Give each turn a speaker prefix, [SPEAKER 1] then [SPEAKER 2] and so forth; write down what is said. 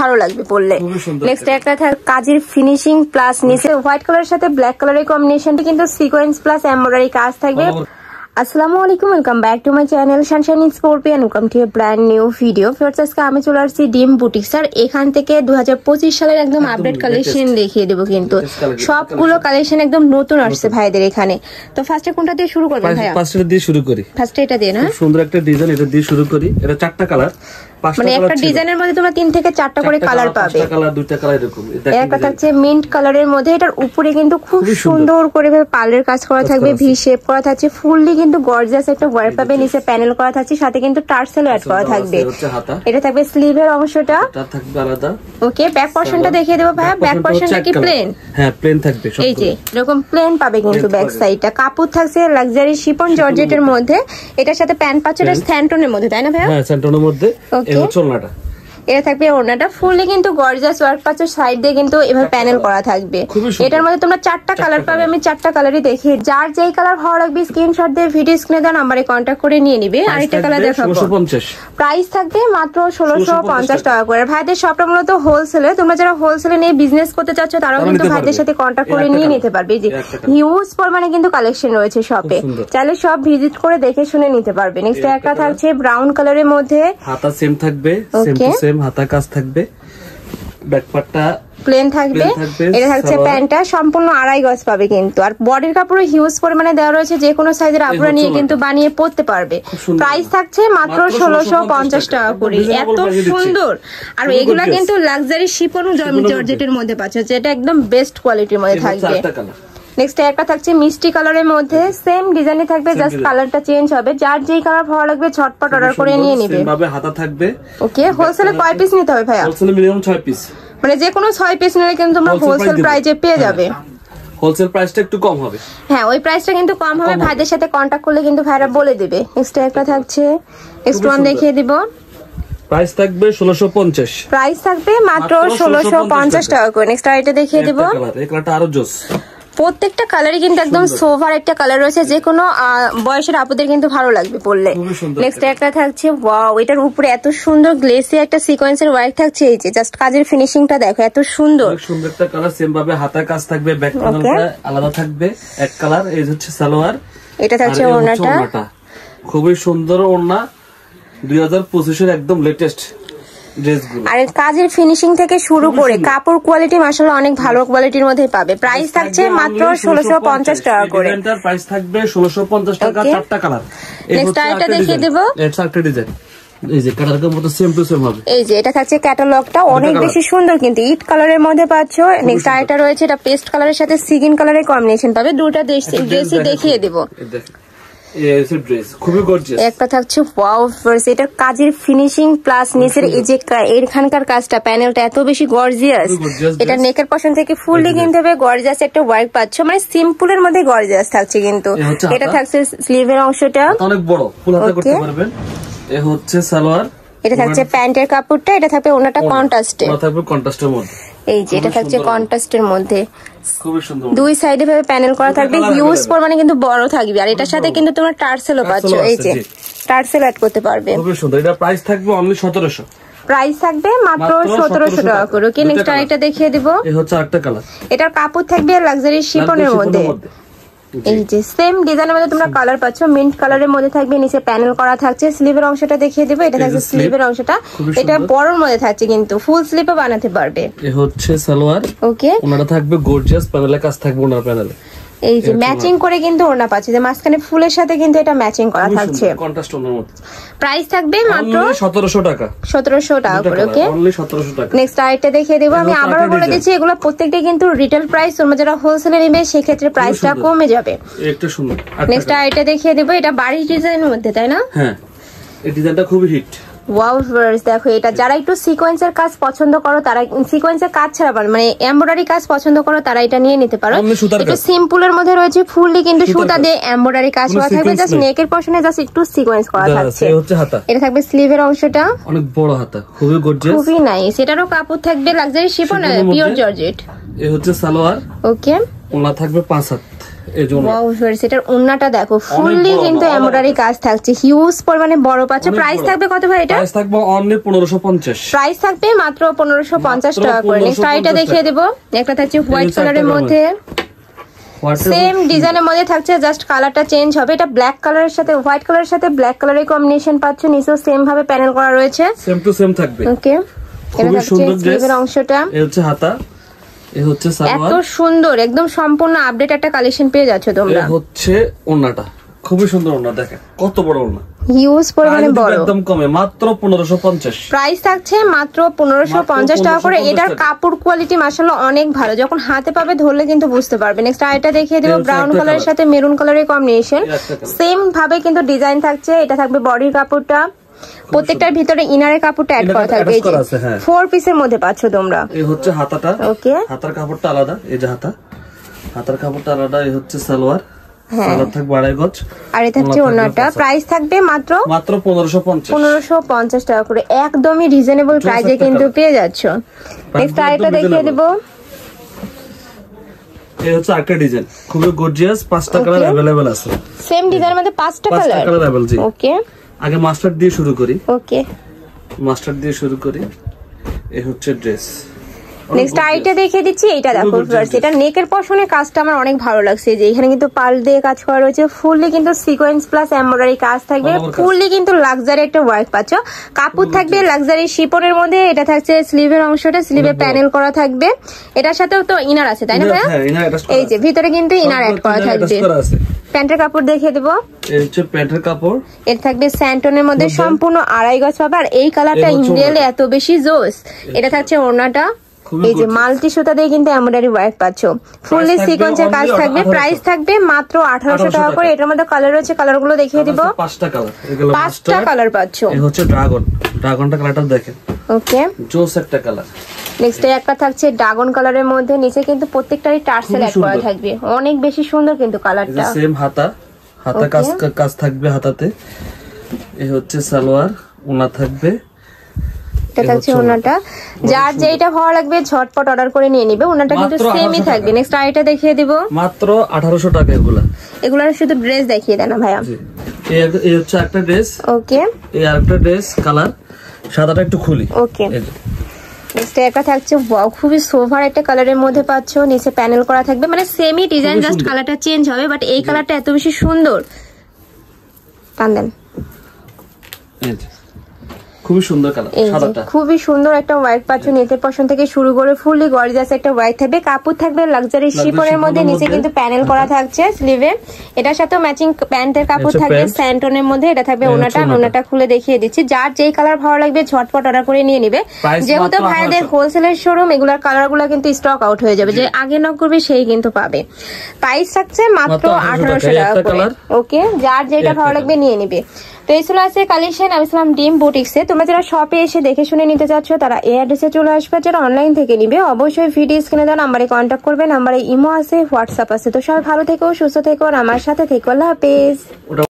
[SPEAKER 1] ভালো লাগবে পরলে। নেক্সট একটা কাজের ফিনিশিং প্লাস নিচে হোয়াইট কালারের সাথে ব্ল্যাক কালারের কম্বিনেশনটা কিন্তু সিকোয়েন্স প্লাস এমব্রয়ডারি কাজ থাকবে। আসসালামু আলাইকুম, welcome back to my channel Sunshine scorpion, welcome to A brand new video. Friends, আজকে আমি চলে আসছি ডিম বুটিক। স্যার, এখান থেকে 2025 সালের একদম আপডেট কালেকশন দেখিয়ে দেবো, কিন্তু সবগুলো কালেকশন একদম নতুন আসছে ভাইদের এখানে। তো ফার্স্টে কোনটা দিয়ে শুরু করবেন ভাইয়া?
[SPEAKER 2] ফার্স্টে দিয়ে শুরু করি।
[SPEAKER 1] ফার্স্টে এটা দিয়ে না,
[SPEAKER 2] খুব সুন্দর একটা ডিজাইন, এটা দিয়ে শুরু করি। এটা চারটা কালার,
[SPEAKER 1] মানে একটা ডিজাইনের মধ্যে তোমরা 3 থেকে 4টা করে কালার পাবে।
[SPEAKER 2] কালার, দুইটা কালার এরকম।
[SPEAKER 1] একটা থাকছে মিন্ট কালারের মধ্যে, এটার উপরে কিন্তু খুব সুন্দর করে পার্লের কাজ করা থাকবে, ভি শেপ করা থাকছে, ফুললি কিন্তু গর্জিয়াস একটা ওয়ার্ক পাবে, নিচে প্যানেল করা থাকছে, সাথে কিন্তু টার্সেল অ্যাড করা থাকবে। এটা থাকবে স্লিভের অংশটা,
[SPEAKER 2] এটা থাকবে আলাদা।
[SPEAKER 1] ওকে, ব্যাক পোরশনটা দেখিয়ে দেব ভাইয়া। ব্যাক পোরশনটা কি প্লেন?
[SPEAKER 2] হ্যাঁ, প্লেন থাকবে সব।
[SPEAKER 1] এই যে এরকম প্লেন পাবে কিন্তু ব্যাক সাইডটা। কাপড় থাকছে লাক্সারি শিফন জর্জেটের মধ্যে, এটার সাথে প্যান্ট পাচ্ছেটা স্যান্টনের মধ্যে, তাই না ভাইয়া?
[SPEAKER 2] হ্যাঁ, স্যান্টনের মধ্যে। এই হচ্ছে ওড়নাটা,
[SPEAKER 1] এটা থাকবে ওড়নাটা ফুললি কিন্তু গর্জিয়াস ওয়ার্ক পাচ্ছে, সাইড দিয়ে কিন্তু এভাবে প্যানেল করা থাকবে। এটার মধ্যে তোমরা 4টা কালার পাবে, আমি 4টা কালারই দেখি। যার যেই কালার ভালো লাগবে স্ক্রিনশট দিয়ে ভিডিও স্ক্রিনে দেওয়া নাম্বারে কন্ট্যাক্ট করে নিয়ে নিবে। আর একটা কালার দেখাবো, 1650। প্রাইস থাকবে মাত্র 1650 টাকা করে। ভাইদের শপটা মূলত হোলসেলে, তোমরা যারা হোলসেলে নিয়ে বিজনেস করতে চাচ্ছ তারাও কিন্তু ভাইদের সাথে কন্ট্যাক্ট করে নিয়ে নিতে পারবে। যে হিউজ পরিমাণে কিন্তু কালেকশন রয়েছে শপে, চাইলে সব ভিজিট করে দেখে শুনে নিতে পারবে। নেক্সট একটা থাকছে ব্রাউন কালারের মধ্যে,
[SPEAKER 2] হাতা সেম থাকবে, সেম টু সেম হাতা কাজ থাকবে, ব্যাক পার্টটা
[SPEAKER 1] প্লেন থাকবে। এটা থাকছে প্যান্টটা সম্পূর্ণ 2.5 গজ পাবে কিন্তু, আর বডির কাপড় হিউজ পরিমাণে দেওয়া রয়েছে, যে কোনো সাইজের আপুরা নিয়ে কিন্তু বানিয়ে পরতে পারবে। প্রাইস থাকছে মাত্র 1650 টাকা করে। এত সুন্দর, আর এগুলা কিন্তু লাক্সারি শিফন জর্জেটের মধ্যে পাচ্ছে, যেটা একদম বেস্ট কোয়ালিটির মধ্যে থাকবে। নেক্সট একটা থাকছে মিষ্টি কালারের মধ্যে, সেম ডিজাইনে থাকবে, জাস্ট কালারটা চেঞ্জ হবে। যার যেই কালার ভালো লাগবে ঝটপট অর্ডার করে নিয়ে নিবে।
[SPEAKER 2] ভাবে হাতা থাকবে।
[SPEAKER 1] ওকে, হোলসেলে কয় পিস নিতে হবে ভাইয়া?
[SPEAKER 2] হোলসেলে মিনিমাম 6 পিস,
[SPEAKER 1] মানে যে কোনো 6 পিস নিলে কিন্তু তোমরা হোলসেল প্রাইসে পেয়ে যাবে।
[SPEAKER 2] হোলসেল প্রাইসটা একটু কম হবে।
[SPEAKER 1] হ্যাঁ, ওই প্রাইসটা কিন্তু কম হবে, ভাইদের সাথে কন্টাক্ট করলে কিন্তু ভাইরা বলে দিবে। নেক্সট একটা থাকছে, নেক্সট ওয়ান দেখিয়ে দিব।
[SPEAKER 2] প্রাইস থাকবে 1650।
[SPEAKER 1] প্রাইস থাকবে মাত্র 1650 টাকা করে। নেক্সট আইটা দেখিয়ে দিব।
[SPEAKER 2] এই কালারটা আরো জোস।
[SPEAKER 1] প্রত্যেকটা কালারই কিন্তু একদম সোভার একটা কালার রয়েছে, যে কোনো বয়সের আপুদের কিন্তু ভালো লাগবে পরলে। নেক্সট একটা থাকছে, ওয়াও, এটার উপরে এত সুন্দর গ্লেসি একটা সিকোয়েন্সের ওয়ার্ক থাকছে। এই যে জাস্ট কাজের ফিনিশিংটা দেখো, এত সুন্দর।
[SPEAKER 2] সুন্দর একটা কালার, সেম ভাবে হাতার কাজ থাকবে, ব্যাক প্যানেলটা আলাদা থাকবে এক কালার। এই হচ্ছে সালোয়ার,
[SPEAKER 1] এটা থাকছে ওড়নাটা।
[SPEAKER 2] খুবই সুন্দর ওড়না, 2025 এর একদম লেটেস্ট।
[SPEAKER 1] আর কাজের ফিনিশিং থেকে শুরু করে কাপড় কোয়ালিটি মাশাআল্লাহ অনেক ভালো কোয়ালিটির মধ্যে পাবে। প্রাইস থাকছে মাত্র 1650 টাকা করে।
[SPEAKER 2] এটার প্রাইস থাকবে 1650 টাকা, 4টা কালার।
[SPEAKER 1] নেক্সট আইটা দেখিয়ে দেব।
[SPEAKER 2] এটা একটা ডিজাইন, এই যে কালারের মতো সেম টু সেম হবে।
[SPEAKER 1] এই যে এটা থাকছে ক্যাটালগটা, অনেক বেশি সুন্দর কিন্তু ইট কালারের মধ্যে পাচ্ছো। নেক্সট আইটা রয়েছে, এটা পেস্ট কালারের সাথে সিগিন কালারের কম্বিনেশন পাবে। দুটো ড্রেসই দেখিয়ে দেব।
[SPEAKER 2] খুবই গর্জিয়াস।
[SPEAKER 1] একটা থাকছে ওয়াও, এটার কাজের ফিনিশিং প্লাস নিচের এই যে এখানকার কাজটা, প্যানেলটা এত বেশি গর্জিয়াস। এটা নেকের পশন থেকে ফুললি কিনতে হবে, গর্জিয়াস একটা ওয়ার্ক পাচ্ছ, মানে সিম্পলের মধ্যে গর্জিয়াস থাকছে কিন্তু। এটা থাকছে স্লিভের অংশটা,
[SPEAKER 2] অনেক বড়, ফুল হাতা করতে পারবেন। এই হচ্ছে সালোয়ার,
[SPEAKER 1] এটা থাকছে প্যান্টের কাপড়টা, এটা থাকবে ওনাটা কন্ট্রাস্টে,
[SPEAKER 2] ওটা থাকবে কন্ট্রাস্টের মধ্যে।
[SPEAKER 1] এই যে এটা থাকছে কন্ট্রাস্টের মধ্যে,
[SPEAKER 2] খুবই সুন্দর।
[SPEAKER 1] দুই সাইডে ভাবে প্যানেল করা থাকবে, হিউজ পরিমাণে কিন্তু বড় থাকবে। আর এটার সাথে কিন্তু তোমরা টার্সেলও পাচ্ছ, এই যে টার্সেল অ্যাড করতে পারবে।
[SPEAKER 2] খুবই সুন্দর। এটা প্রাইস থাকবে অনলি 1700।
[SPEAKER 1] প্রাইস থাকবে মাত্র 1700 টাকা করে। ওকে, নেক্সট আরেকটা দেখিয়ে দিব।
[SPEAKER 2] এই হচ্ছে আরেকটা কালার,
[SPEAKER 1] এটার কাপড় থাকবে লাক্সারি শিফনের মধ্যে। এই যে সেম ডিজাইনের মধ্যে তোমরা কালার পাচ্ছ, মিন্ট কালারের মধ্যে থাকবে, নিচে প্যানেল করা থাকছে। স্লিভের অংশটা দেখিয়ে দেব। এটা থাকছে স্লিভের অংশটা, এটা বড়র মধ্যে থাকছে কিন্তু ফুল স্লিভও বানাতে পারবে।
[SPEAKER 2] এই হচ্ছে সালোয়ার,
[SPEAKER 1] ওকে,
[SPEAKER 2] ওনাটা থাকবে গর্জিয়াস, প্যানেলে কাজ থাকবে ওনার প্যানেলে।
[SPEAKER 1] এই যে ম্যাচিং করে কিন্তু ওড়না পাচ্ছে, যে মাঝখানে ফুলের সাথে কিন্তু এটা ম্যাচিং করা থাকছে।
[SPEAKER 2] কন্ট্রাস্ট ওড়নার মধ্যে।
[SPEAKER 1] প্রাইস থাকবে মাত্র
[SPEAKER 2] 1700 টাকা।
[SPEAKER 1] 1700 টাকা করে। ওকে,
[SPEAKER 2] অনলি 1700 টাকা।
[SPEAKER 1] নেক্সট আইটা দেখিয়ে দেব। আমি আবারো বলে দিচ্ছি, এগুলো প্রত্যেকটা কিন্তু রিটেল প্রাইস, তোমরা যারা হোলসেলে নেবে সেই ক্ষেত্রে প্রাইসটা কমে যাবে।
[SPEAKER 2] একটা সুন্দর।
[SPEAKER 1] নেক্সট আইটা দেখিয়ে দেব, এটা বাড়ি ডিজাইনের মধ্যে, তাই না?
[SPEAKER 2] হ্যাঁ, এই ডিজাইনটা খুবই হিট।
[SPEAKER 1] ওয়াও ভিউয়ার্স, দেখো এটা যারা একটু সিকোয়েন্সের কাজ পছন্দ করো, তারা সিকোয়েন্সের কাজ ছাড়া মানে এমব্রয়ডারি কাজ পছন্দ করো, তারা এটা নিয়ে নিতে পারো। একটু সিম্পলের মধ্যে রয়েছে, ফুললি কিন্তু সুতা দিয়ে এমব্রয়ডারি কাজ করা থাকবে, জাস্ট নেকের পশনে জাস্ট একটু সিকোয়েন্স করা থাকছে। এটা থাকবে স্লিভের অংশটা,
[SPEAKER 2] অনেক বড় হাতা, খুবই গর্জিয়াস,
[SPEAKER 1] খুবই নাইস। এটারও কাপড় থাকবে লাক্সারি শিফন, পিওর জর্জেট।
[SPEAKER 2] এই হচ্ছে সালোয়ার।
[SPEAKER 1] ওকে,
[SPEAKER 2] ওনা থাকবে 5 হাত। এই জন্য
[SPEAKER 1] ওয়াও ভিউয়ার্স, এটার ওন্নাটা দেখো ফুললি কিন্তু এমব্রয়ডারি কাজ থাকছে, হিউজ পরিমাণে বড় পাচ্ছ। প্রাইস থাকবে কত ভাই এটা?
[SPEAKER 2] প্রাইস থাকবে অনলি 1550।
[SPEAKER 1] প্রাইস থাকবে মাত্র 1550 টাকা করে। নেক্সট আইটা দেখিয়ে দেব, একটা থাকছে হোয়াইট কালারের মধ্যে, সেম ডিজাইনের মধ্যে থাকছে, জাস্ট কালারটা চেঞ্জ হবে। এটা ব্ল্যাক কালারের সাথে হোয়াইট কালারের সাথে ব্ল্যাক কালারের কম্বিনেশন পাচ্ছ, নিচেও সেম ভাবে প্যানেল করা রয়েছে,
[SPEAKER 2] সেম টু সেম থাকবে।
[SPEAKER 1] ওকে, এটা হচ্ছে স্লিভের অংশটা,
[SPEAKER 2] এই হচ্ছে হাতা, এই হচ্ছে সালোয়ার।
[SPEAKER 1] এত সুন্দর একদম সম্পূর্ণ আপডেট একটা কালেকশন পেয়ে যাচ্ছ তোমরা।
[SPEAKER 2] এই হচ্ছে ওন্নাটা, খুবই সুন্দর ওন্না, দেখেন কত বড় ওন্না,
[SPEAKER 1] হিউজ পরিমাণে বড়,
[SPEAKER 2] একদম কমে মাত্র 1550।
[SPEAKER 1] প্রাইস থাকছে মাত্র 1550 টাকা করে। এটার কাপড় কোয়ালিটি মাশাআল্লাহ অনেক ভালো, যখন হাতে পাবে ধরলে কিন্তু বুঝতে পারবে। নেক্সট আইটা দেখিয়ে দেব, ব্রাউন কালারের সাথে মেরুন কালারের কম্বিনেশন, সেম ভাবে কিন্তু ডিজাইন থাকছে। এটা থাকবে বডির কাপড়টা, প্রত্যেকটার ভিতরে ইনারের কাপড়টা অ্যাড করা থাকবে, এই যে 4 পিসের মধ্যে পাচ্ছ তোমরা।
[SPEAKER 2] এই হচ্ছে হাতাটা,
[SPEAKER 1] ওকে,
[SPEAKER 2] হাতার কাপড়টা আলাদা, এই যে হাতার কাপড়টা আলাদা। এই হচ্ছে সালোয়ার, সালোয়ার থাকবে 2.5 গজ,
[SPEAKER 1] আর এটা হচ্ছে ওন্নাটা। প্রাইস থাকবে মাত্র 1550 টাকা করে, একদমই রিজনেবল প্রাইসে কিন্তু পেয়ে যাচ্ছ। নেক্সট আইটা দেখিয়ে দেব,
[SPEAKER 2] এই হচ্ছে আরেকটা ডিজাইন, খুবই গর্জিয়াস, 5টা কালার अवेलेबल আছে।
[SPEAKER 1] সেম ডিজাইনের মধ্যে 5টা কালার
[SPEAKER 2] अवेलेबल, জি।
[SPEAKER 1] ওকে,
[SPEAKER 2] আগে মাস্টার্ড দিয়ে শুরু করি,
[SPEAKER 1] ওকে,
[SPEAKER 2] মাস্টার্ড দিয়ে শুরু করি। এই হচ্ছে ড্রেস।
[SPEAKER 1] নেক্সট আইটা দেখিয়ে দিচ্ছি, এটা দেখো ভিউয়ার্স, এটা নেকের পশনের কাজটা আমার অনেক ভালো লাগছে, যে এখানে কিন্তু পার্ল দিয়ে কাজ করা রয়েছে, ফুললি কিন্তু সিকোয়েন্স প্লাস এমব্রয়ডারি কাজ থাকবে, ফুললি কিন্তু লাক্সারি একটা ওয়ার্ক পাচ্ছ। কাপড় থাকবে লাক্সারি শিপনের মধ্যে, এটা থাকছে স্লিভের অংশটা, স্লিভে প্যানেল করা থাকবে। এটার সাথেও তো ইনার আছে তাই না ভাইয়া? এই যে ভিতরে কিন্তু ইনার অ্যাড করা থাকবে। প্যান্টের কাপড় দেখিয়ে দেবো,
[SPEAKER 2] এই হচ্ছে প্যান্টের কাপড়,
[SPEAKER 1] এর থাকবে স্যান্টনের মধ্যে সম্পূর্ণ 2.5 গজ পাবে। আর এই কালারটা ইন্ডিয়ালে এত বেশি জোস। এটা থাকছে ওড়নাটা, এই যে মাল্টি সুতা দিয়ে কিন্তু এমব্রয়ডারি ওয়ার্ক পাচ্ছ, ফুললি সিকোয়েন্সের কাজ থাকবে। প্রাইস থাকবে মাত্র 1800 টাকা করে। এটার মধ্যে কালার রয়েছে, কালারগুলো দেখিয়ে দিব।
[SPEAKER 2] 5টা কালার, এগুলো
[SPEAKER 1] 5টা কালার পাচ্ছ।
[SPEAKER 2] এই হচ্ছে ড্রাগনটা কালারটা দেখেন,
[SPEAKER 1] ওকে,
[SPEAKER 2] জোস একটা কালার।
[SPEAKER 1] নেক্সট একটা থাকছে ড্রাগন কালারের মধ্যে, নিচে কিন্তু প্রত্যেকটারই টার্সেল অ্যাড করা থাকবে, অনেক বেশি সুন্দর কিন্তু কালারটা।
[SPEAKER 2] সেম হাতা কাজ থাকবে হাতাতে। এই হচ্ছে সালোয়ার, ওনা থাকবে,
[SPEAKER 1] এটা থাকছে ওনাটা। যার যেটা ভালো লাগবে ঝটপট অর্ডার করে নিয়ে নিবে, ওনাটা কিন্তু সেমই থাকবে। নেক্সট আইটা দেখিয়ে দিব,
[SPEAKER 2] মাত্র 1800 টাকা। এগুলার
[SPEAKER 1] শুধু ড্রেস দেখিয়ে দেন না ভাইয়া।
[SPEAKER 2] এই হচ্ছে একটা ড্রেস,
[SPEAKER 1] ওকে,
[SPEAKER 2] এই আরেকটা ড্রেস, কালার সাদাটা একটু খুলি।
[SPEAKER 1] ওকে, নেক্সট একটা থাকছে ওয়াও, খুবই সোভার একটা কালারের মধ্যে পাচ্ছ, নিচে প্যানেল করা থাকবে, মানে সেমই ডিজাইন, জাস্ট কালারটা চেঞ্জ হবে। বাট এই কালারটা এত বেশি সুন্দর, টান দেন,
[SPEAKER 2] খুবই সুন্দর কালার, সাদাটা
[SPEAKER 1] খুবই সুন্দর একটা ওয়ার্ক পাচ্ছ, নেকের পশন থেকে শুরু করে ফুললি গর্জিয়াস একটা ওয়ার্ক থাকবে। কাপড় থাকবে লাক্সারি শিফনের মধ্যে, নিচে কিন্তু প্যানেল করা থাকছে স্লিভে। এটার সাথে ম্যাচিং প্যান্টের কাপড় থাকবে স্যান্টনের মধ্যে। এটা থাকবে ওনাটা খুলে দেখিয়ে দিচ্ছি। যার যেই কালার ভালো লাগবে ঝটপট অর্ডার করে নিয়ে নিবে, যেহেতু ভাইদের হোলসেলের শোরুম, এগুলার কালারগুলো কিন্তু স্টক আউট হয়ে যাবে, যে আগে নক করবে সেই কিন্তু পাবে। প্রাইস থাকছে মাত্র 1800 টাকা করে। ওকে, যার যেটা ভালো লাগবে নিয়ে নিবে। তো এই ছিল আছে কালেকশন। আমি ছিলাম ডিম বুটিক্সে। তোমরা যারা শপে এসে দেখে শুনে নিতে চাচ্ছ তারা এই অ্যাড্রেসে চলে আসবে, যারা অনলাইন থেকে নিবে অবশ্যই ভিডিও স্ক্রিনে দেওয়া নাম্বারে কন্ট্যাক্ট করবে। নাম্বারে ইমো আছে, হোয়াটসঅ্যাপ আছে। তো সবাই ভালো থেকো, সুস্থ থেকো, আর আমার সাথে থেকো। আল্লাহ হাফেজ।